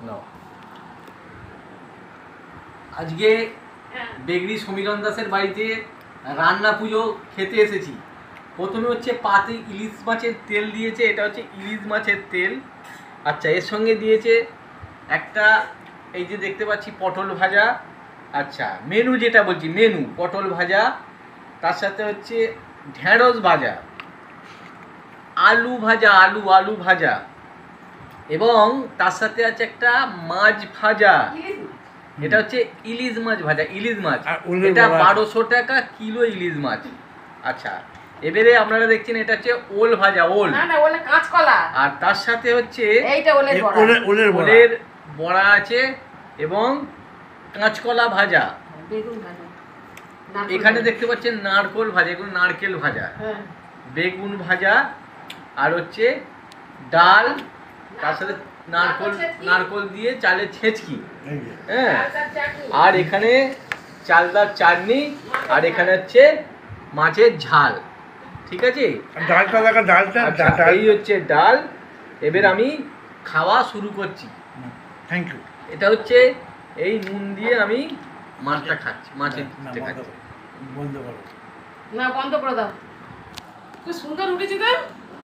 নাও। আজকে বেগড়ি সমীরণ দাসের বাড়িতে রান্না পুজো খেতে এসেছি। প্রথমে হচ্ছে পাতে ইলিশ মাছের তেল দিয়েছে, এটা হচ্ছে ইলিশ মাছের তেল। আচ্ছা, এর সঙ্গে দিয়েছে একটা এই যে দেখতে পাচ্ছি পটল ভাজা। আচ্ছা, মেনু যেটা বলছি মেনু পটল ভাজা, তার সাথে হচ্ছে ঢেঁড়স ভাজা, আলু ভাজা, আলু ভাজা, এবং তার সাথে আছে একটা মাছ ভাজা। এটা হচ্ছে ইলিশ মাছ ভাজা, ইলিশ মাছ। এটা 1200 টাকা কিলো ইলিশ মাছ। আচ্ছা, এবারে আপনারা দেখছেন এটা হচ্ছে ওল ভাজা, ওল না ওল কাঁচকলা, আর তার সাথে হচ্ছে এইটা ওলের বড়া আছে এবং কাঁচকলা ভাজা। বেগুন ভাজা, এখানে দেখতে পাচ্ছেন নারকেল ভাজা, এগুলো নারকেল ভাজা, বেগুন ভাজা, আর হচ্ছে ডাল, তার সাথে নারকেল দিয়ে চালের ছেঁচকি, হ্যাঁ, আর এখানে চালদার চাটনি, আর এখানে হচ্ছে মাছের ঝাল। ঠিক আছে, ডালটা এই হচ্ছে ডাল। এবার আমি খাওয়া শুরু করছি। Thank you. এটা হচ্ছে এই নুন দিয়ে আমি মাছটা খাচ্ছি, মাছের খাচ্ছি। বন্ধ করো না, বন্ধ করে দাও। খুব সুন্দর উঠেছে তো।